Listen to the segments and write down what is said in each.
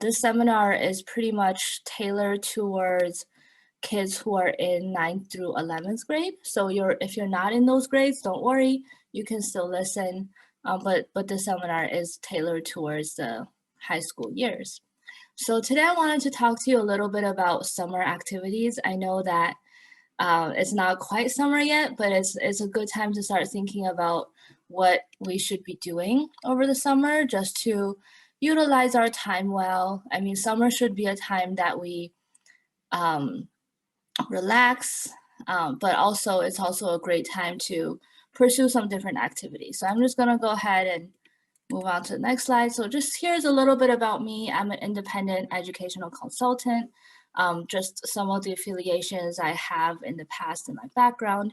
this seminar is pretty much tailored towards kids who are in 9th through 11th grade. So if you're not in those grades, don't worry, you can still listen. But the seminar is tailored towards the high school years. So today I wanted to talk to you a little bit about summer activities. I know that it's not quite summer yet, but it's a good time to start thinking about what we should be doing over the summer just to utilize our time well. I mean, summer should be a time that we relax, but also it's also a great time to pursue some different activities. So I'm just gonna go ahead and move on to the next slide. So just here's a little bit about me. I'm an independent educational consultant. Just some of the affiliations I have in the past in my background.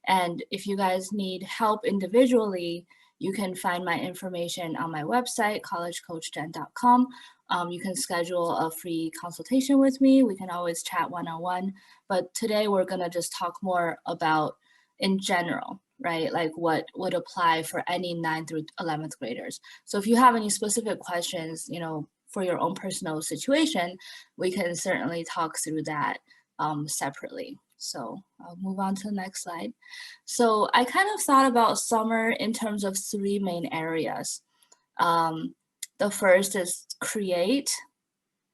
And if you guys need help individually, you can find my information on my website, collegecoachjen.com. You can schedule a free consultation with me. We can always chat one-on-one. But today we're gonna just talk more about in general, right? Like what would apply for any 9th through 11th graders. So if you have any specific questions, for your own personal situation, we can certainly talk through that separately. So I'll move on to the next slide. So I kind of thought about summer in terms of 3 main areas. The first is create,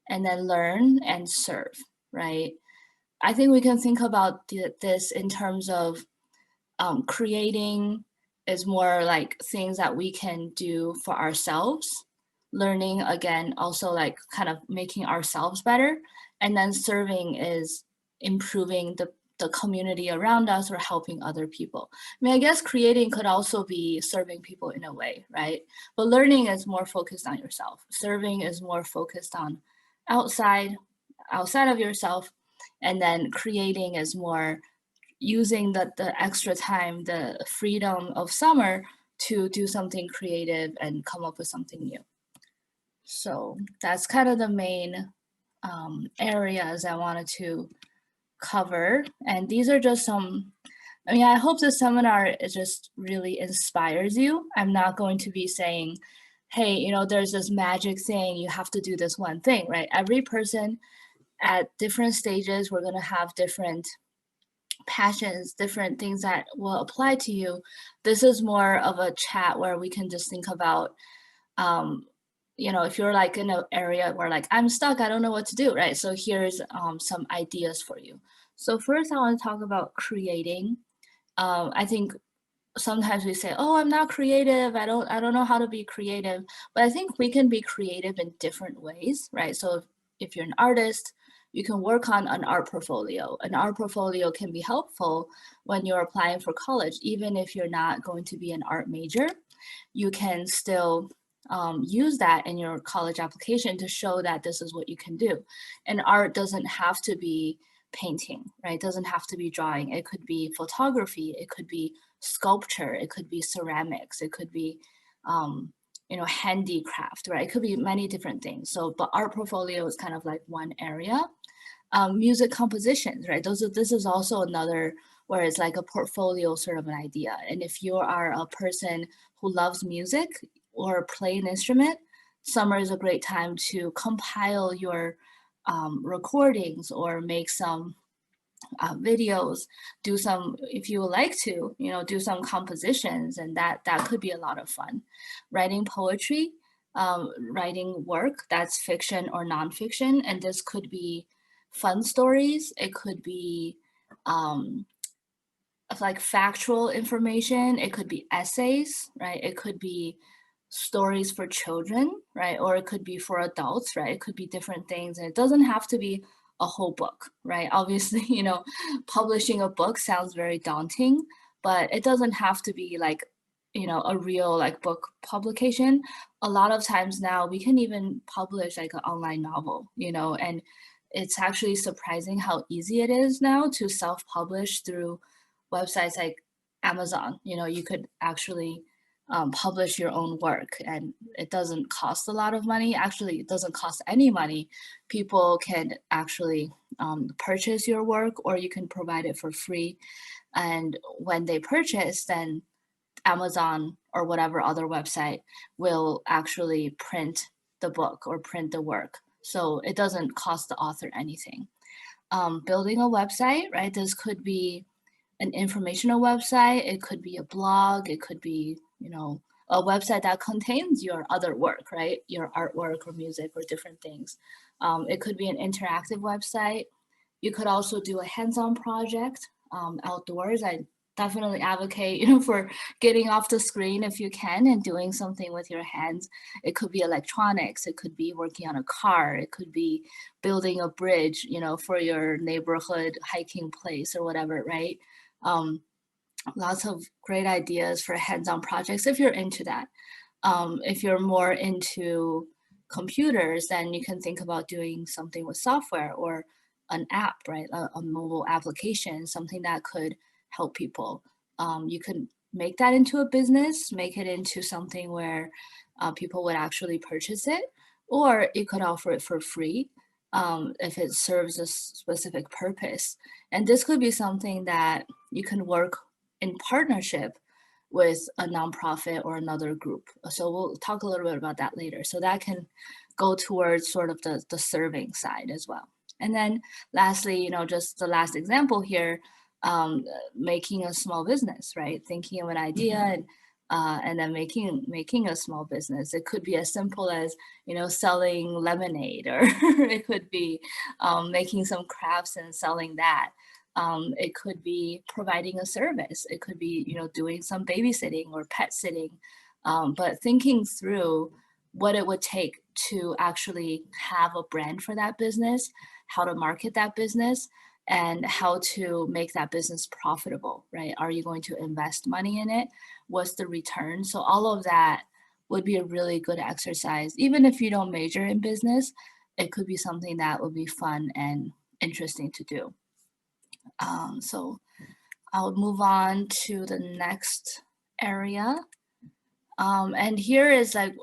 and then learn and serve, right? I think we can think about this in terms of creating is more like things that we can do for ourselves. Learning, again, also like kind of making ourselves better. And then serving is improving the community around us or helping other people. I mean, I guess creating could also be serving people in a way, right? But learning is more focused on yourself. Serving is more focused on outside of yourself. And then creating is more using the extra time, the freedom of summer to do something creative and come up with something new. So that's kind of the main areas I wanted to cover. And these are just some, I hope this seminar just really inspires you. I'm not going to be saying, hey, there's this magic thing, you have to do this one thing, right? Every person at different stages, we're going to have different passions, different things that will apply to you. This is more of a chat where we can just think about, if you're like in an area where like, I'm stuck, I don't know what to do, right? So here's some ideas for you. So first I want to talk about creating. I think sometimes we say, oh, I'm not creative, I don't know how to be creative, but I think we can be creative in different ways, right? So if you're an artist, you can work on an art portfolio. An art portfolio can be helpful when you're applying for college. Even if you're not going to be an art major, you can still use that in your college application to show that this is what you can do. And art doesn't have to be painting, right? It doesn't have to be drawing. It could be photography, it could be sculpture, it could be ceramics, it could be handicraft, right? It could be many different things. So, but art portfolio is kind of like one area. Music compositions, right? This is also another where it's like a portfolio sort of an idea. And if you are a person who loves music or play an instrument, summer is a great time to compile your recordings or make some videos, do some, if you would like to, do some compositions, and that could be a lot of fun. Writing poetry, writing work that's fiction or nonfiction, and this could be fun stories, it could be like factual information, it could be essays, right? It could be stories for children, right? Or it could be for adults, right? It could be different things, and it doesn't have to be a whole book, right? Obviously, publishing a book sounds very daunting, but it doesn't have to be like, a real like book publication. A lot of times now we can even publish like an online novel, and it's actually surprising how easy it is now to self-publish through websites like Amazon. You could actually publish your own work, and it doesn't cost a lot of money. Actually, it doesn't cost any money. People can actually purchase your work, or you can provide it for free. And when they purchase, then Amazon or whatever other website will actually print the book or print the work So it doesn't cost the author anything. Building a website, right? This could be an informational website, it could be a blog, it could be, a website that contains your other work, right? Your artwork or music or different things. It could be an interactive website. You could also do a hands-on project outdoors. I definitely advocate, for getting off the screen if you can and doing something with your hands. It could be electronics. It could be working on a car. It could be building a bridge, for your neighborhood hiking place or whatever, right? Um, Lots of great ideas for hands-on projects if you're into that. If you're more into computers, then you can think about doing something with software or an app, right? A mobile application, something that could help people. You could make that into a business, make it into something where people would actually purchase it, or you could offer it for free if it serves a specific purpose. And this could be something that you can work in partnership with a nonprofit or another group. So we'll talk a little bit about that later. So that can go towards sort of the serving side as well. And then lastly, just the last example here, making a small business, right? Thinking of an idea and then making a small business. It could be as simple as selling lemonade, or it could be making some crafts and selling that. It could be providing a service. It could be, doing some babysitting or pet sitting, but thinking through what it would take to actually have a brand for that business, how to market that business, and how to make that business profitable, right? Are you going to invest money in it? What's the return? So all of that would be a really good exercise. Even if you don't major in business, it could be something that would be fun and interesting to do. So I'll move on to the next area. And here is like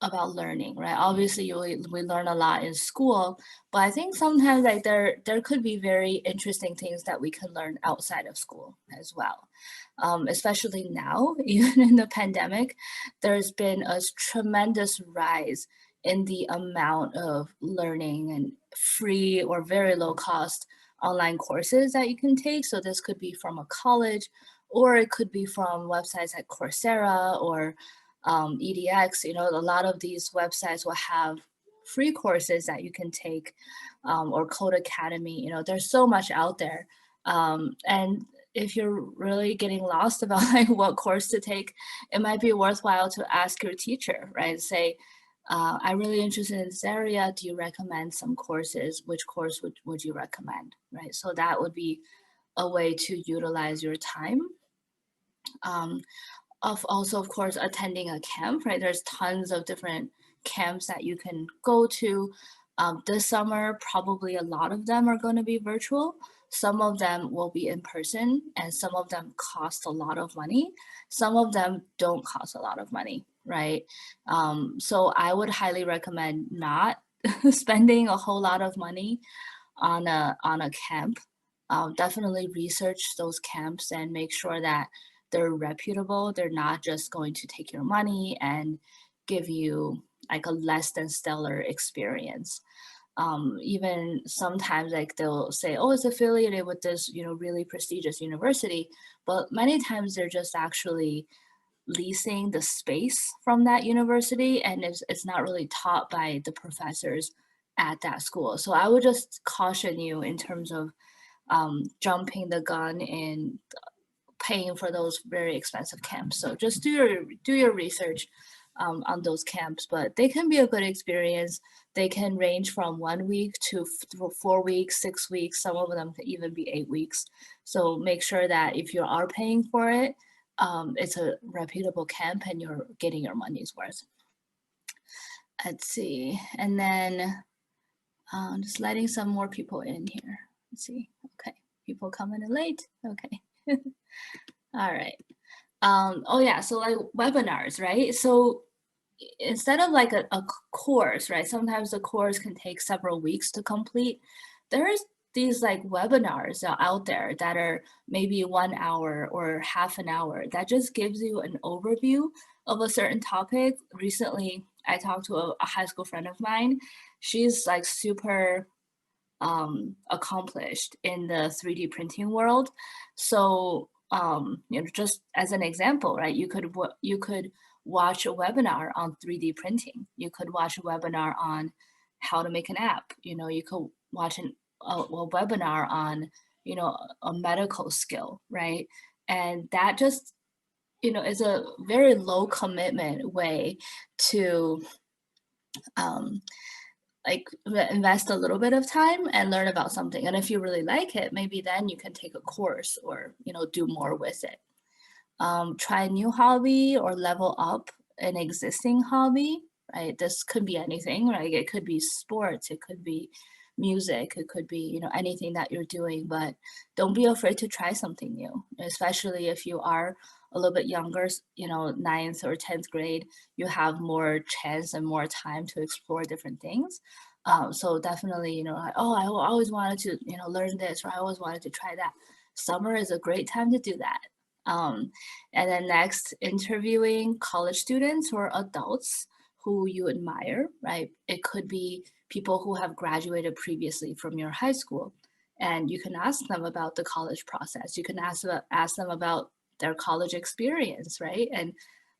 about learning, right? Obviously, we learn a lot in school, but I think sometimes like there could be very interesting things that we can learn outside of school as well. Especially now, even in the pandemic, there's been a tremendous rise in the amount of learning and free or very low cost online courses that you can take. So this could be from a college, or it could be from websites like Coursera or edX. A lot of these websites will have free courses that you can take, or Code Academy. There's so much out there. And if you're really getting lost about like what course to take, it might be worthwhile to ask your teacher, right? Say, I'm really interested in this area. Do you recommend some courses? Which course would you recommend, right? So that would be a way to utilize your time. Of course, attending a camp, right? There's tons of different camps that you can go to. This summer, probably a lot of them are going to be virtual. Some of them will be in person, and some of them cost a lot of money. Some of them don't cost a lot of money, right? So I would highly recommend not spending a whole lot of money on a camp. Definitely research those camps and make sure that they're reputable. They're not just going to take your money and give you like a less than stellar experience. Even sometimes like they'll say, oh, it's affiliated with this, really prestigious university, but many times they're just actually leasing the space from that university, and it's not really taught by the professors at that school. So I would just caution you in terms of jumping the gun and paying for those very expensive camps. So just do your research on those camps, but they can be a good experience. They can range from 1 week to 4 weeks, 6 weeks. Some of them can even be 8 weeks. So make sure that if you are paying for it, it's a reputable camp and you're getting your money's worth. Let's see, and then just letting some more people in here. Let's see. Okay, people coming in late. Okay. All right. Oh yeah, so like webinars, right? So instead of like a course, right? Sometimes the course can take several weeks to complete. There's these like webinars out there that are maybe 1 hour or half an hour that just gives you an overview of a certain topic. Recently, I talked to a high school friend of mine. She's like super accomplished in the 3D printing world. So, just as an example, right? You could watch a webinar on 3D printing. You could watch a webinar on how to make an app. You could watch a webinar on a medical skill, right? And that just is a very low commitment way to um, invest a little bit of time and learn about something. And if you really like it, maybe then you can take a course or do more with it. Try a new hobby or level up an existing hobby, right? This could be anything, right? It could be sports, it could be music, it could be anything that you're doing, but don't be afraid to try something new, especially if you are a little bit younger, ninth or 10th grade. You have more chance and more time to explore different things. So definitely, like, oh, I always wanted to learn this, or I always wanted to try that. Summer is a great time to do that. um, and then next, interviewing college students or adults who you admire, right? It could be people who have graduated previously from your high school, and you can ask them about the college process. You can ask them about their college experience, right? And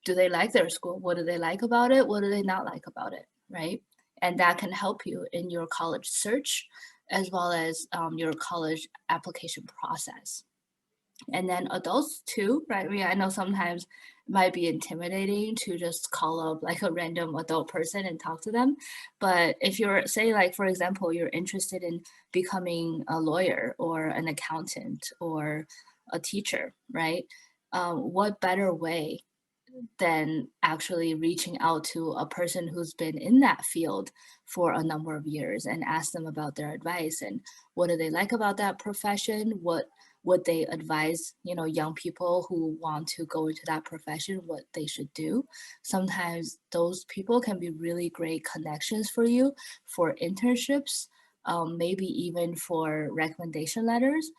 do they like their school? What do they like about it? What do they not like about it, right? And that can help you in your college search as well as your college application process. And then adults too, right? I know sometimes it might be intimidating to just call up like a random adult person and talk to them. But if you're, say, like, for example, you're interested in becoming a lawyer or an accountant or a teacher, right? What better way than actually reaching out to a person who's been in that field for a number of years and ask them about their advice and what do they like about that profession? What would they advise, young people who want to go into that profession, what they should do? Sometimes those people can be really great connections for you for internships, maybe even for recommendation letters.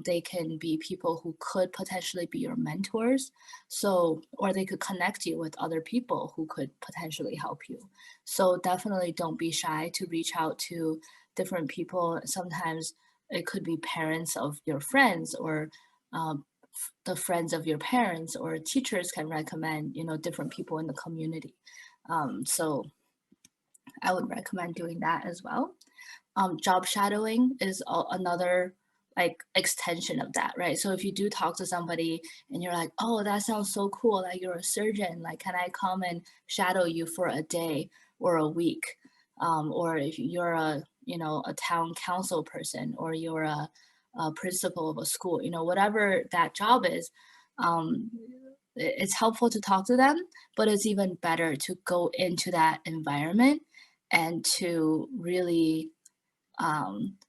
They can be people who could potentially be your mentors. So, or they could connect you with other people who could potentially help you. So definitely don't be shy to reach out to different people. Sometimes it could be parents of your friends or the friends of your parents, or teachers can recommend, different people in the community. So I would recommend doing that as well. Job shadowing is another like extension of that, right? So if you do talk to somebody and you're like, oh, that sounds so cool, like you're a surgeon, like can I come and shadow you for a day or a week? Or if you're a town council person, or you're a principal of a school, whatever that job is, um, it's helpful to talk to them, but it's even better to go into that environment and to really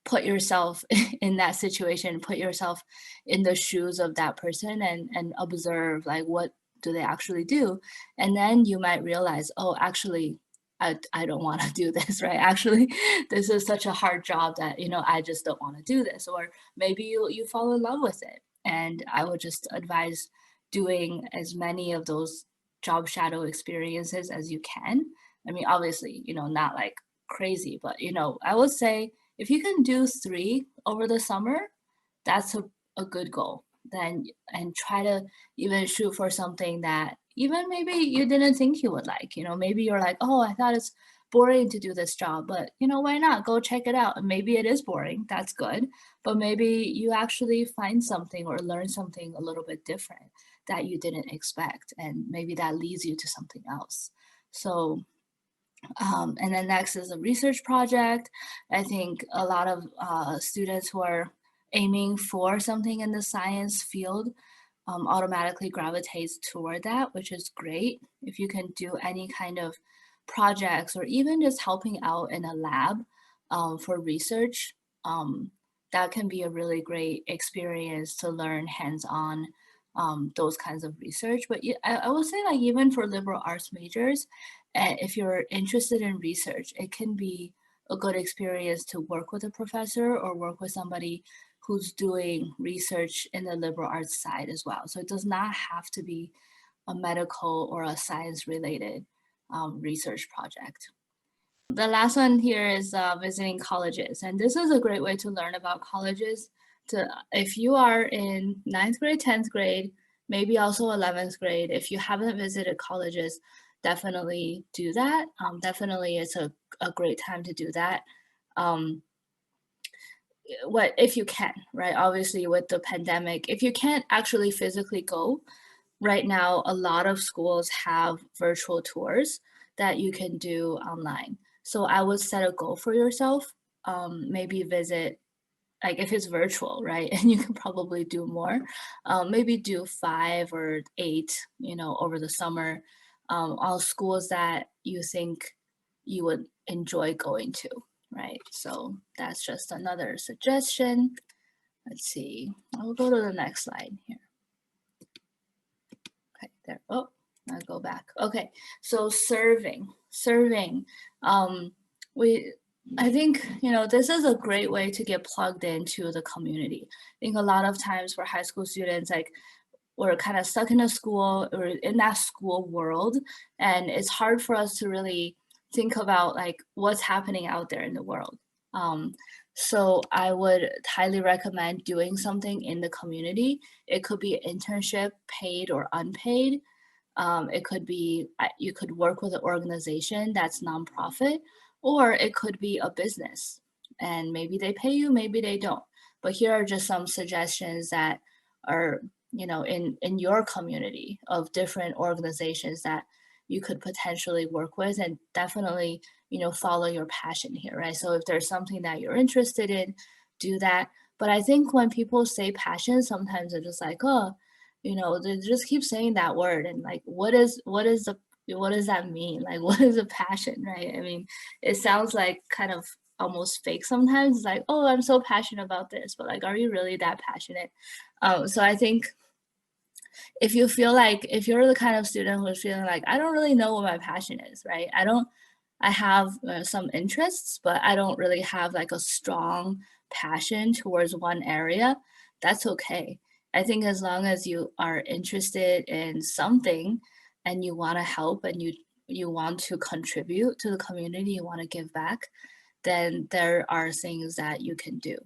put yourself in that situation, put yourself in the shoes of that person, and observe, like, what do they actually do? And then you might realize, oh, actually, I don't want to do this, right? Actually, this is such a hard job that, I just don't want to do this. Or maybe you fall in love with it. And I would just advise doing as many of those job shadow experiences as you can. I mean, obviously, not like crazy, but, I would say if you can do 3 over the summer, that's a good goal. Then, and try to even shoot for something that even maybe you didn't think you would like. Maybe you're like, oh, I thought it's boring to do this job, but why not? Go check it out. And maybe it is boring. That's good. But maybe you actually find something or learn something a little bit different that you didn't expect. And maybe that leads you to something else. So and then next is a research project. I think a lot of students who are aiming for something in the science field automatically gravitates toward that, which is great. If you can do any kind of projects or even just helping out in a lab for research, um, that can be a really great experience to learn hands-on those kinds of research. But I would say, like, even for liberal arts majors, if you're interested in research, it can be a good experience to work with a professor or work with somebody who's doing research in the liberal arts side as well. So it does not have to be a medical or a science related research project. The last one here is visiting colleges. And this is a great way to learn about colleges. If you are in 9th grade, 10th grade, maybe also 11th grade, if you haven't visited colleges, definitely do that. Definitely it's a great time to do that. What if you can, right? Obviously with the pandemic, if you can't actually physically go, right now a lot of schools have virtual tours that you can do online. So I would set a goal for yourself. Maybe visit, like if it's virtual, right? And you can probably do more. Maybe do 5 or 8, over the summer, all schools that you think you would enjoy going to, right? So that's just another suggestion. Let's see, I'll go to the next slide here. Okay, there, oh, I'll go back. Okay, so serving. I think, this is a great way to get plugged into the community. I think a lot of times for high school students, like we're kind of stuck in a school or in that school world, and it's hard for us to really think about like what's happening out there in the world. So I would highly recommend doing something in the community. It could be an internship, paid or unpaid. It could be, you could work with an organization that's nonprofit, or it could be a business and maybe they pay you, maybe they don't. But here are just some suggestions that are, in your community of different organizations that you could potentially work with, and definitely, follow your passion here, right? So if there's something that you're interested in, do that. But I think when people say passion, sometimes they're just like, oh, they just keep saying that word, and like, what does that mean? Like, what is a passion, right? I mean, it sounds like kind of almost fake sometimes. It's like, oh, I'm so passionate about this, but like, are you really that passionate? So I think if you feel like, if you're the kind of student who's feeling like, I don't really know what my passion is, right? I have some interests, but I don't really have like a strong passion towards one area. That's okay. I think as long as you are interested in something and you want to help and you want to contribute to the community, you want to give back, then there are things that you can do.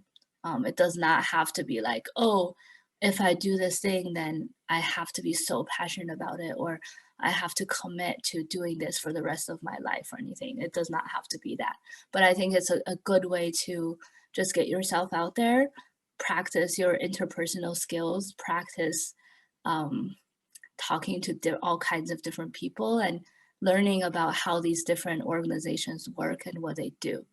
It does not have to be like, oh, if I do this thing, then I have to be so passionate about it, or I have to commit to doing this for the rest of my life or anything. It does not have to be that. But I think it's a good way to just get yourself out there, practice your interpersonal skills, practice talking to all kinds of different people and learning about how these different organizations work and what they do.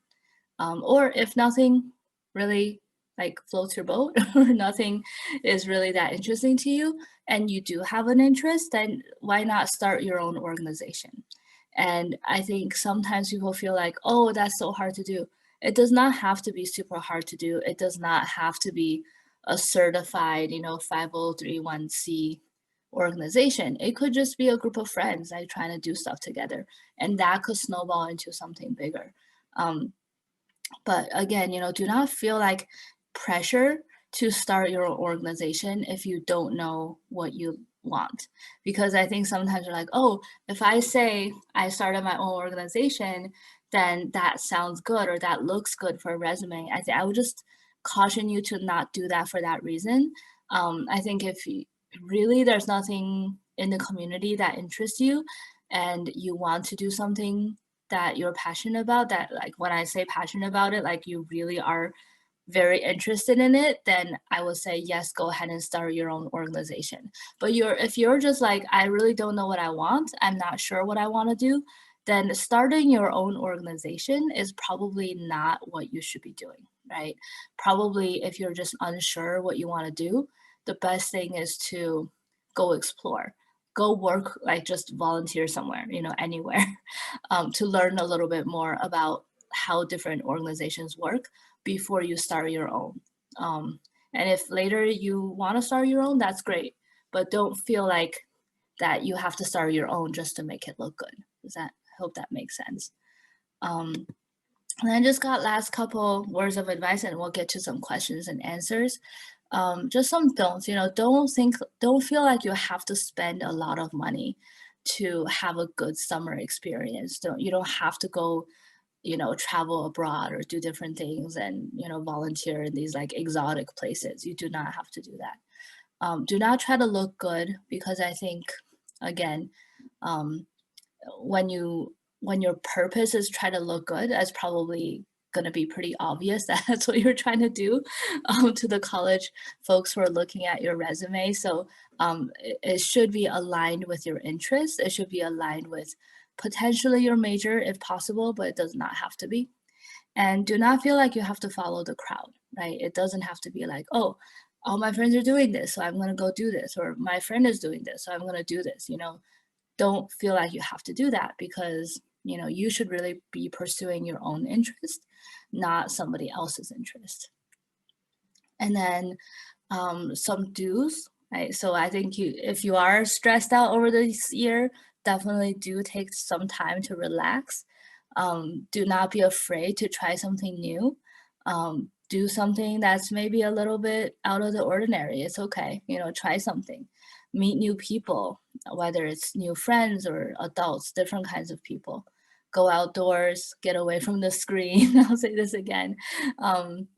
Or if nothing really like floats your boat or nothing is really that interesting to you and you do have an interest, then why not start your own organization? And I think sometimes people feel like, oh, that's so hard to do. It does not have to be super hard to do. It does not have to be a certified, 5031c organization. It could just be a group of friends like trying to do stuff together, and that could snowball into something bigger. But again, do not feel like pressure to start your own organization if you don't know what you want. Because I think sometimes you're like, oh, if I say I started my own organization, then that sounds good or that looks good for a resume. I would just caution you to not do that for that reason. I think if really there's nothing in the community that interests you and you want to do something that you're passionate about, that like when I say passionate about it, like you really are very interested in it, then I would say yes, go ahead and start your own organization. But if you're just like, I really don't know what I want, I'm not sure what I want to do, then starting your own organization is probably not what you should be doing, right? Probably if you're just unsure what you want to do, the best thing is to go explore, go work, like just volunteer somewhere, anywhere, to learn a little bit more about how different organizations work before you start your own. And if later you want to start your own, that's great. But don't feel like that you have to start your own just to make it look good. I hope that makes sense. And I just got last couple words of advice, and we'll get to some questions and answers. Just some don'ts, don't feel like you have to spend a lot of money to have a good summer experience. You don't have to go, travel abroad or do different things and, volunteer in these like exotic places. You do not have to do that. Do not try to look good, because I think, again, um, when your purpose is try to look good, that's probably going to be pretty obvious that that's what you're trying to do, to the college folks who are looking at your resume. So it should be aligned with your interests. It should be aligned with potentially your major if possible, but it does not have to be. And do not feel like you have to follow the crowd, right? It doesn't have to be like, oh, all my friends are doing this, so I'm going to go do this, or my friend is doing this, so I'm going to do this. Don't feel like you have to do that, because you should really be pursuing your own interest, not somebody else's interest. And then some do's, right? So I think if you are stressed out over this year, definitely do take some time to relax. Do not be afraid to try something new. Do something that's maybe a little bit out of the ordinary. It's okay, try something. Meet new people, whether it's new friends or adults, different kinds of people. Go outdoors, get away from the screen. I'll say this again.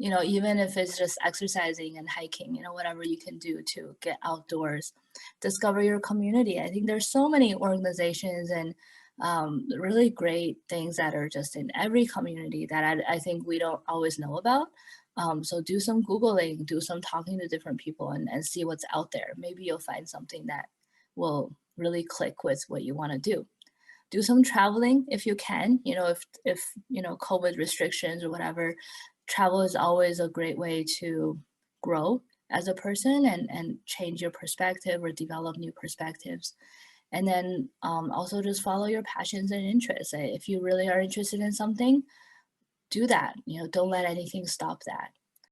Even if it's just exercising and hiking, whatever you can do to get outdoors, discover your community. I think there's so many organizations and really great things that are just in every community that I think we don't always know about. So do some Googling, do some talking to different people and see what's out there. Maybe you'll find something that will really click with what you want to do. Do some traveling if you can, if COVID restrictions or whatever. Travel is always a great way to grow as a person and change your perspective or develop new perspectives. And then also just follow your passions and interests. If you really are interested in something, do that. Don't let anything stop that.